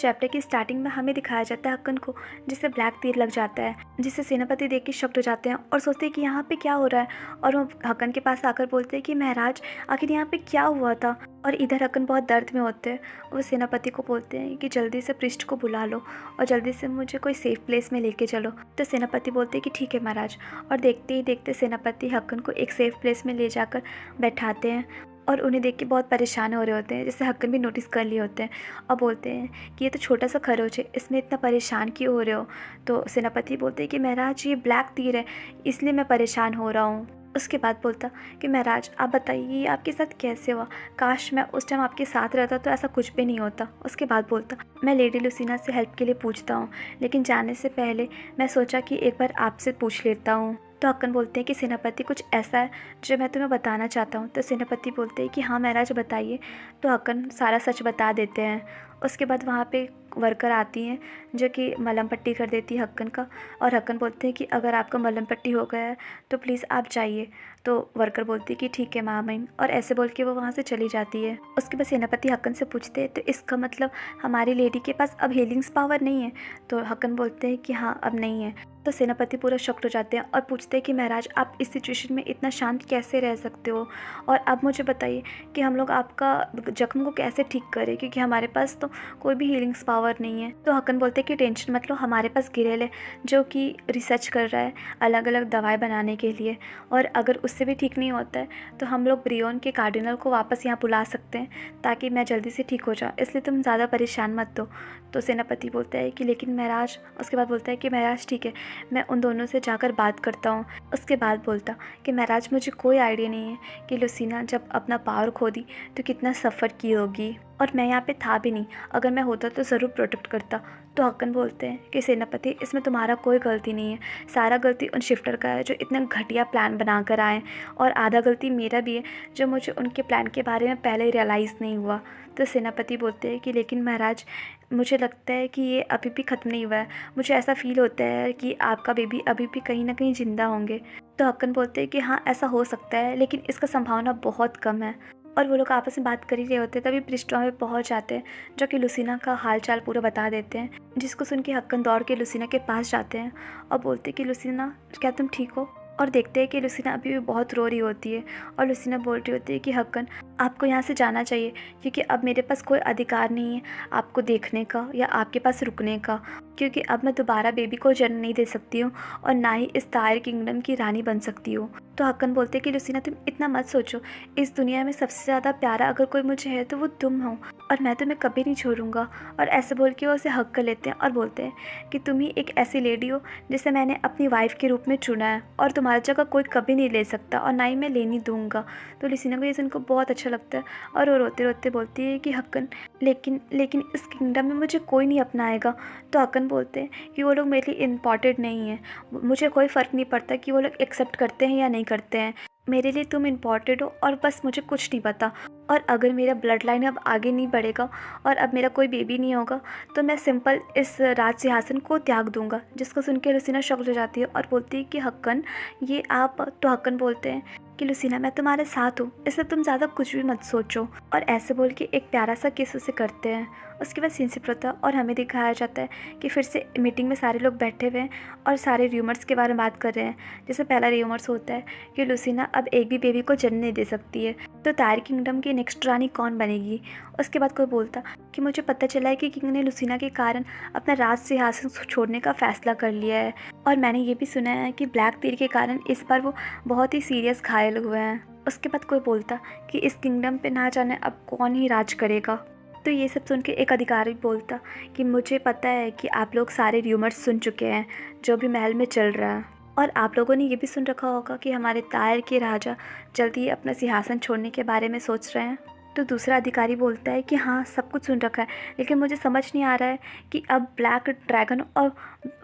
Chapter की starting में हमें दिखाया जाता है हक्कन को, जिससे ब्लैक तीर लग जाता है, जिससे सेनापति देख के शॉक्ड हो जाते हैं और सोचते हैं कि यहाँ पे क्या हो रहा है। और वो हक्कन के पास आकर बोलते हैं कि महाराज आखिर यहाँ पे क्या हुआ था। और इधर हक्कन बहुत दर्द में होते हैं। वो सेनापति को बोलते हैं कि जल्दी से पृष्ठ को बुला लो और जल्दी से मुझे कोई सेफ प्लेस में लेके चलो। तो सेनापति बोलते हैं कि ठीक है महाराज। और देखते ही देखते सेनापति हक्कन को एक सेफ प्लेस में ले जाकर बैठाते हैं और उन्हें देख के बहुत परेशान हो रहे होते हैं, जिससे हक्कन भी नोटिस कर लिए होते हैं और बोलते हैं कि ये तो छोटा सा खरोच है, इसमें इतना परेशान क्यों हो रहे हो। तो सेनापति बोलते हैं कि महाराज ये ब्लैक तीर है, इसलिए मैं परेशान हो रहा हूँ। उसके बाद बोलता कि महाराज आप बताइए ये आपके साथ कैसे हुआ, काश मैं उस टाइम आपके साथ रहता तो ऐसा कुछ भी नहीं होता। उसके बाद बोलता मैं लेडी लुसीना से हेल्प के लिए पूछता हूँ, लेकिन जाने से पहले मैं सोचा कि एक बार आपसे पूछ लेता हूँ। तो हक्कन बोलते हैं कि सेनापति कुछ ऐसा है जो मैं तुम्हें बताना चाहता हूँ। तो सेनापति बोलते हैं कि हाँ महाराज बताइए। तो हक्कन सारा सच बता देते हैं। उसके बाद वहाँ पे वर्कर आती हैं जो कि मलहम पट्टी कर देती है हक्कन का। और हक्कन बोलते हैं कि अगर आपका मलहम पट्टी हो गया है तो प्लीज़ आप जाइए। तो वर्कर बोलती है कि ठीक है मामिन, और ऐसे बोल के वो वहाँ से चली जाती है। उसके बाद सेनापति हक्कन से पूछते हैं तो इसका मतलब हमारी लेडी के पास अब हीलिंग्स पावर नहीं है। तो हक्कन बोलते हैं कि हाँ अब नहीं है। तो सेनापति पूरा शॉक्ड हो जाते हैं और पूछते हैं कि महाराज आप इस सिचुएशन में इतना शांत कैसे रह सकते हो, और अब मुझे बताइए कि हम लोग आपका जख्म को कैसे ठीक करें, क्योंकि हमारे पास तो कोई भी हीलिंग्स पावर नहीं है। तो हक्कन बोलते हैं कि टेंशन मत लो, हमारे पास गिरेल है जो कि रिसर्च कर रहा है अलग अलग दवाएं बनाने के लिए, और अगर उससे भी ठीक नहीं होता है तो हम लोग ब्रियोन के कार्डिनल को वापस यहाँ बुला सकते हैं ताकि मैं जल्दी से ठीक हो जाऊँ, इसलिए तुम ज़्यादा परेशान मत दो। तो सेनापति बोलता है कि लेकिन महाराज, उसके बाद बोलता है कि महाराज ठीक है मैं उन दोनों से जाकर बात करता हूँ। उसके बाद बोलता कि महाराज मुझे कोई आइडिया नहीं है कि लुसीना जब अपना पावर खो दी तो कितना सफ़र की होगी, और मैं यहाँ पे था भी नहीं, अगर मैं होता तो ज़रूर प्रोटेक्ट करता। तो हक्कन बोलते हैं कि सेनापति इसमें तुम्हारा कोई गलती नहीं है, सारा गलती उन शिफ्टर का है जो इतना घटिया प्लान बना कर आए, और आधा गलती मेरा भी है जो मुझे उनके प्लान के बारे में पहले ही रियलाइज़ नहीं हुआ। तो सेनापति बोलते हैं कि लेकिन महाराज मुझे लगता है कि ये अभी भी ख़त्म नहीं हुआ है, मुझे ऐसा फील होता है कि आपका बेबी अभी भी कहीं ना कहीं ज़िंदा होंगे। तो हक्कन बोलते हैं कि हाँ ऐसा हो सकता है, लेकिन इसका संभावना बहुत कम है। और वो लोग आपस में बात कर ही रहे होते हैं तभी पृष्ठ वहाँ पे पहुँच जाते हैं जो कि लुसीना का हाल चाल पूरा बता देते हैं, जिसको सुन के हक्कन दौड़ के लुसीना के पास जाते हैं और बोलते हैं कि लुसीना क्या तुम ठीक हो। और देखते हैं कि लुसीना अभी भी बहुत रो रही होती है, और लुसीना बोल रही होती है कि हक्कन आपको यहाँ से जाना चाहिए, क्योंकि अब मेरे पास कोई अधिकार नहीं है आपको देखने का या आपके पास रुकने का, क्योंकि अब मैं दोबारा बेबी को जन्म नहीं दे सकती हूँ और ना ही इस तायर किंगडम की रानी बन सकती हूँ। तो हक्कन बोलते हैं कि लुसीना तुम इतना मत सोचो, इस दुनिया में सबसे ज़्यादा प्यारा अगर कोई मुझे है तो वो तुम हो, और मैं तुम्हें कभी नहीं छोड़ूंगा। और ऐसे बोल के वो उसे हक कर लेते हैं और बोलते हैं कि तुम ही एक ऐसी लेडी हो जिसे मैंने अपनी वाइफ के रूप में चुना है, और तुम्हारी जगह कोई कभी नहीं ले सकता और ना ही मैं लेनी दूंगा। तो लुसीना को ये सुनकर बहुत अच्छा लगता है और वो रोते रोते बोलती है कि हक्कन लेकिन लेकिन इस किंगडम में मुझे कोई नहीं अपनाएगा। तो हक्कन बोलते हैं कि वो लोग मेरे लिए इम्पॉर्टेंट नहीं है, मुझे कोई फ़र्क नहीं पड़ता कि वो लोग एक्सेप्ट करते हैं या नहीं करते हैं, मेरे लिए तुम इम्पॉर्टेंट हो और बस मुझे कुछ नहीं पता। और अगर मेरा ब्लड लाइन अब आगे नहीं बढ़ेगा और अब मेरा कोई बेबी नहीं होगा तो मैं सिंपल इस राज सिंहासन को त्याग दूंगा। जिसको सुन के लुसीना शॉक हो जाती है और बोलती है कि हक्कन ये आप। तो हक्कन बोलते हैं कि लुसीना मैं तुम्हारे साथ हूँ, इसलिए तुम ज़्यादा कुछ भी मत सोचो, और ऐसे बोल के एक प्यारा सा किस उसे करते हैं। उसके बाद सीन शिफ्ट होता है और हमें दिखाया जाता है कि फिर से मीटिंग में सारे लोग बैठे हुए हैं और सारे र्यूमर्स के बारे में बात कर रहे हैं। जैसे पहला र्यूमर्स होता है कि लुसीना अब एक भी बेबी को जन्म नहीं दे सकती है, तो तायर किंगडम की नेक्स्ट रानी कौन बनेगी। उसके बाद कोई बोलता कि मुझे पता चला है कि किंग ने लुसीना के कारण अपना राज सिंहासन छोड़ने का फैसला कर लिया है, और मैंने ये भी सुना है कि ब्लैक तीर के कारण इस बार वो बहुत ही सीरियस घायल हुए हैं। उसके बाद कोई बोलता कि इस किंगडम पे ना जाने अब कौन ही राज करेगा। तो ये सब सुन के एक अधिकारी बोलता कि मुझे पता है कि आप लोग सारे र्यूमर्स सुन चुके हैं जो भी महल में चल रहा है, और आप लोगों ने ये भी सुन रखा होगा कि हमारे तायर के राजा जल्दी ही अपना सिंहासन छोड़ने के बारे में सोच रहे हैं। तो दूसरा अधिकारी बोलता है कि हाँ सब कुछ सुन रखा है, लेकिन मुझे समझ नहीं आ रहा है कि अब ब्लैक ड्रैगन और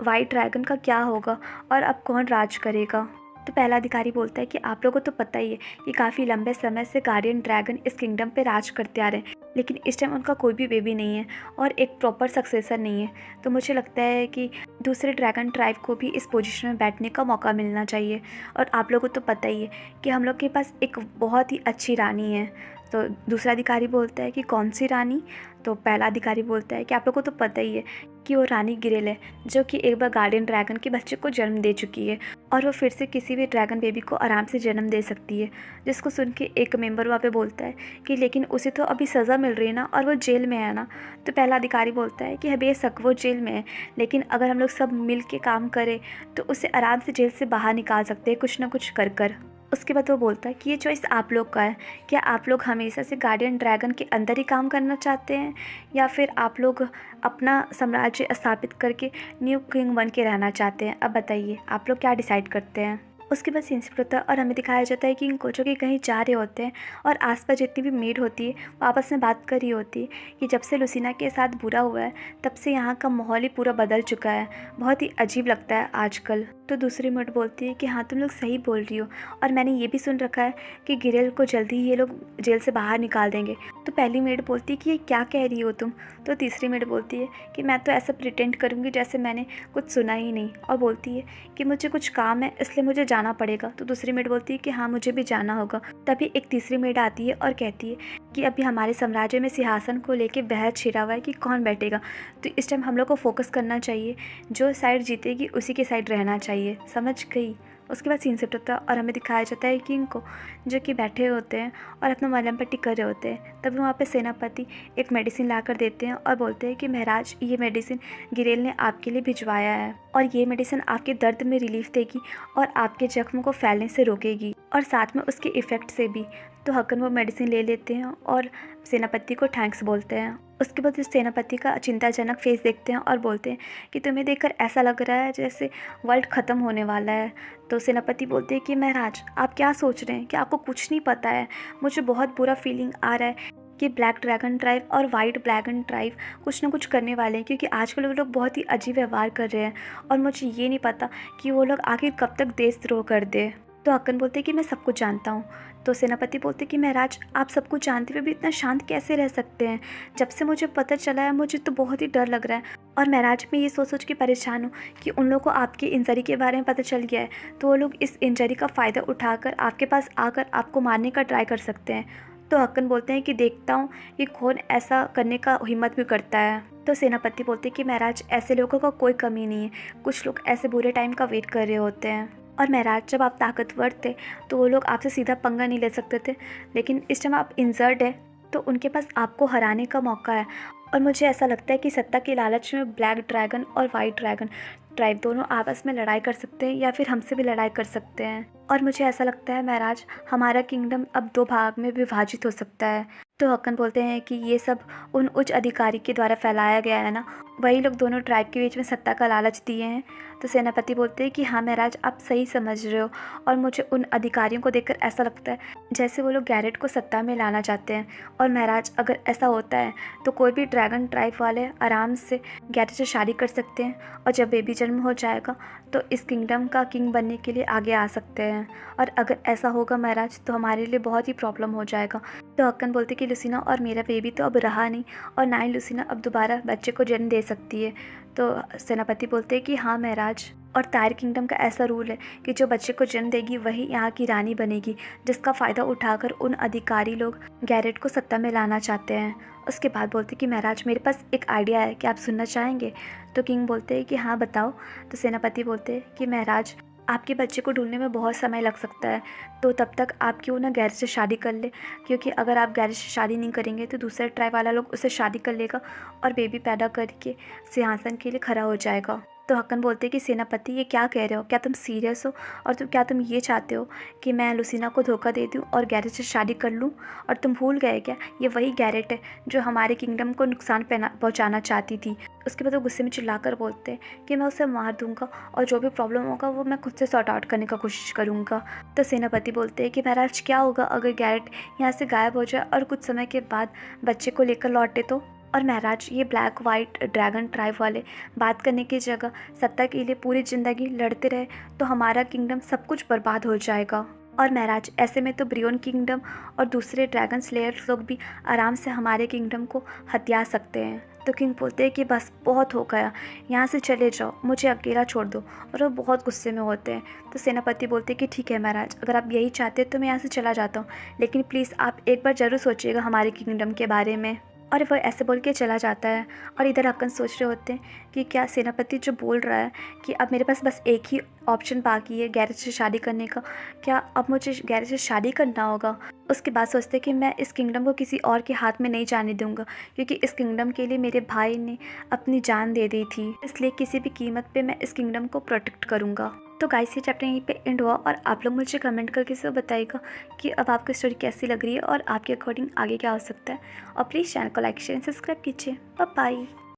वाइट ड्रैगन का क्या होगा और अब कौन राज करेगा। तो पहला अधिकारी बोलता है कि आप लोगों को तो पता ही है कि काफ़ी लंबे समय से गार्डियन ड्रैगन इस किंगडम पे राज करते आ रहे हैं, लेकिन इस टाइम उनका कोई भी बेबी नहीं है और एक प्रॉपर सक्सेसर नहीं है। तो मुझे लगता है कि दूसरे ड्रैगन ट्राइब को भी इस पोजीशन में बैठने का मौका मिलना चाहिए, और आप लोगों को तो पता ही है कि हम लोग के पास एक बहुत ही अच्छी रानी है। तो दूसरा अधिकारी बोलता है कि कौन सी रानी? तो पहला अधिकारी बोलता है कि आप लोगों को तो पता ही है कि वो रानी गिरेल है, जो कि एक बार गार्डियन ड्रैगन के बच्चे को जन्म दे चुकी है और वो फिर से किसी भी ड्रैगन बेबी को आराम से जन्म दे सकती है। जिसको सुन के एक मेंबर वहाँ पे बोलता है कि लेकिन उसे तो अभी सज़ा मिल रही है ना, और वो जेल में है ना। तो पहला अधिकारी बोलता है कि बेशक वो जेल में है, लेकिन अगर हम लोग सब मिल के काम करें तो उसे आराम से जेल से बाहर निकाल सकते हैं, कुछ ना कुछ कर कर। उसके बाद वो बोलता है कि ये चॉइस आप लोग का है। क्या आप लोग हमेशा से गार्डियन ड्रैगन के अंदर ही काम करना चाहते हैं, या फिर आप लोग अपना साम्राज्य स्थापित करके न्यू किंग बन के रहना चाहते हैं? अब बताइए आप लोग क्या डिसाइड करते हैं। उसके बाद सीन शिफ्ट होता है और हमें दिखाया जाता है कि किंग को जो कि कहीं जा रहे होते हैं और आसपास जितनी भी मेड होती है वो आपस में बात कर रही होती है कि जब से लुसीना के साथ बुरा हुआ है तब से यहाँ का माहौल ही पूरा बदल चुका है, बहुत ही अजीब लगता है आजकल। तो दूसरी मेड बोलती है कि हाँ तुम लोग सही बोल रही हो, और मैंने ये भी सुन रखा है कि गिरेल को जल्दी ही ये लोग जेल से बाहर निकाल देंगे। तो पहली मेड बोलती है कि ये क्या कह रही हो तुम? तो तीसरी मेड बोलती है कि मैं तो ऐसा प्रिटेंड करूँगी जैसे मैंने कुछ सुना ही नहीं, और बोलती है कि मुझे कुछ काम है इसलिए मुझे जाना पड़ेगा। तो दूसरी मेड बोलती है कि हाँ मुझे भी जाना होगा। तभी एक तीसरी मेड आती है और कहती है कि अभी हमारे साम्राज्य में सिंहासन को लेके बहस छिड़ा हुआ है कि कौन बैठेगा, तो इस टाइम हम लोग को फोकस करना चाहिए, जो साइड जीतेगी उसी के साइड रहना चाहिए, समझ गई। उसके बाद सीन शिफ्ट होता है और हमें दिखाया जाता है किंग को जो कि बैठे होते हैं और अपना मलहम पट्टी कर रहे होते हैं। तभी वहाँ पे सेनापति एक मेडिसिन ला कर देते हैं और बोलते हैं कि महाराज ये मेडिसिन गिरेल ने आपके लिए भिजवाया है, और ये मेडिसिन आपके दर्द में रिलीफ देगी और आपके जख्म को फैलने से रोकेगी, और साथ में उसके इफ़ेक्ट से भी। तो हकन वो मेडिसिन ले लेते हैं और सेनापति को थैंक्स बोलते हैं। उसके बाद इस सेनापति का चिंताजनक फेस देखते हैं और बोलते हैं कि तुम्हें देखकर ऐसा लग रहा है जैसे वर्ल्ड ख़त्म होने वाला है। तो सेनापति बोलते हैं कि महाराज आप क्या सोच रहे हैं कि आपको कुछ नहीं पता है? मुझे बहुत बुरा फीलिंग आ रहा है कि ब्लैक ड्रैगन ट्राइब और वाइट ड्रैगन ट्राइब कुछ ना कुछ करने वाले हैं, क्योंकि आजकल वो लोग बहुत ही अजीब व्यवहार कर रहे हैं और मुझे ये नहीं पता कि वो लोग आखिर कब तक देशद्रोह कर दे। तो हक्कन बोलते हैं कि मैं सब कुछ जानता हूँ। तो सेनापति बोलते कि महाराज आप सब कुछ जानते हुए भी इतना शांत कैसे रह सकते हैं? जब से मुझे पता चला है मुझे तो बहुत ही डर लग रहा है, और महाराज मैं ये सोच के परेशान हूँ कि उन लोगों को आपकी इंजरी के बारे में पता चल गया है, तो वो लोग इस इंजरी का फ़ायदा उठाकर आपके पास आकर आपको मारने का ट्राई कर सकते हैं। तो हक्कन बोलते हैं कि देखता हूँ कि कौन ऐसा करने का हिम्मत भी करता है। तो सेनापति बोलते हैं कि महाराज ऐसे लोगों का कोई कमी नहीं है, कुछ लोग ऐसे बुरे टाइम का वेट कर रहे होते हैं, और महाराज जब आप ताकतवर थे तो वो लोग आपसे सीधा पंगा नहीं ले सकते थे, लेकिन इस टाइम आप इंजर्ड है तो उनके पास आपको हराने का मौका है। और मुझे ऐसा लगता है कि सत्ता के लालच में ब्लैक ड्रैगन और वाइट ड्रैगन ट्राइब दोनों आपस में लड़ाई कर सकते हैं या फिर हमसे भी लड़ाई कर सकते हैं, और मुझे ऐसा लगता है महाराज हमारा किंगडम अब 2 भाग में विभाजित हो सकता है। तो हक्कन बोलते हैं कि ये सब उन उच्च अधिकारी के द्वारा फैलाया गया है ना, वही लोग दोनों ट्राइब के बीच में सत्ता का लालच दिए हैं। तो सेनापति बोलते हैं कि हाँ महाराज आप सही समझ रहे हो, और मुझे उन अधिकारियों को देखकर ऐसा लगता है जैसे वो लोग गैरेट को सत्ता में लाना चाहते हैं। और महाराज अगर ऐसा होता है तो कोई भी ड्रैगन ट्राइब वाले आराम से गैरेट से शादी कर सकते हैं, और जब बेबी जन्म हो जाएगा तो इस किंगडम का किंग बनने के लिए आगे आ सकते हैं, और अगर ऐसा होगा महाराज तो हमारे लिए बहुत ही प्रॉब्लम हो जाएगा। तो हक्कन बोलते कि लुसीना और मेरा बेबी तो अब रहा नहीं, और ना ही लुसीना अब दोबारा बच्चे को जन्म दे सकती है। तो सेनापति बोलते हैं कि हाँ महाराज, और तायर किंगडम का ऐसा रूल है कि जो बच्चे को जन्म देगी वही यहाँ की रानी बनेगी, जिसका फ़ायदा उठाकर उन अधिकारी लोग गैरेट को सत्ता में लाना चाहते हैं। उसके बाद बोलते कि महाराज मेरे पास एक आइडिया है, कि आप सुनना चाहेंगे? तो किंग बोलते हैं कि हाँ बताओ। तो सेनापति बोलते हैं कि महाराज आपके बच्चे को ढूंढने में बहुत समय लग सकता है, तो तब तक आप क्यों ना गैरेज से शादी कर ले, क्योंकि अगर आप गैरेज से शादी नहीं करेंगे तो दूसरा ट्राइब वाला लोग उससे शादी कर लेगा और बेबी पैदा करके सिंहासन के लिए खड़ा हो जाएगा। तो हक्कन बोलते हैं कि सेनापति ये क्या कह रहे हो, क्या तुम सीरियस हो, और क्या तुम ये चाहते हो कि मैं लुसीना को धोखा दे दूँ और गैरेट से शादी कर लूँ? और तुम भूल गए क्या, ये वही गैरेट है जो हमारे किंगडम को नुकसान पहुँचाना चाहती थी। उसके बाद वो गुस्से में चिल्लाकर बोलते हैं कि मैं उसे मार दूंगा और जो भी प्रॉब्लम होगा वो मैं खुद से सॉर्ट आउट करने का कोशिश करूँगा। तो सेनापति बोलते हैं कि महाराज क्या होगा अगर गैरेट यहाँ से गायब हो जाए और कुछ समय के बाद बच्चे को लेकर लौटे तो? और महाराज ये ब्लैक वाइट ड्रैगन ट्राइब वाले बात करने की जगह सत्ता के लिए पूरी ज़िंदगी लड़ते रहे तो हमारा किंगडम सब कुछ बर्बाद हो जाएगा। और महाराज ऐसे में तो ब्रियोन किंगडम और दूसरे ड्रैगन स्लेयर्स लोग भी आराम से हमारे किंगडम को हथिया सकते हैं। तो किंग बोलते हैं कि बस बहुत हो गया, यहाँ से चले जाओ, मुझे अकेला छोड़ दो। और वो बहुत गुस्से में होते हैं। तो सेनापति बोलते हैं कि ठीक है महाराज, अगर आप यही चाहते हैं तो मैं यहाँ से चला जाता हूँ, लेकिन प्लीज़ आप एक बार ज़रूर सोचिएगा हमारे किंगडम के बारे में। और वो ऐसे बोल के चला जाता है। और इधर अक्कन सोच रहे होते हैं कि क्या सेनापति जो बोल रहा है कि अब मेरे पास बस एक ही ऑप्शन बाकी है गैरेज से शादी करने का, क्या अब मुझे गैरेज से शादी करना होगा। उसके बाद सोचते हैं कि मैं इस किंगडम को किसी और के हाथ में नहीं जाने दूंगा, क्योंकि इस किंगडम के लिए मेरे भाई ने अपनी जान दे दी थी, इसलिए किसी भी कीमत पे मैं इस किंगडम को प्रोटेक्ट करूंगा। तो गाइस ये चैप्टर यहीं पे एंड हुआ और आप लोग मुझे कमेंट करके सब बताइएगा कि अब आपको स्टोरी कैसी लग रही है और आपके अकॉर्डिंग आगे क्या हो सकता है। और प्लीज़ चैनल को लाइक शेयर सब्सक्राइब कीजिए। Bye bye.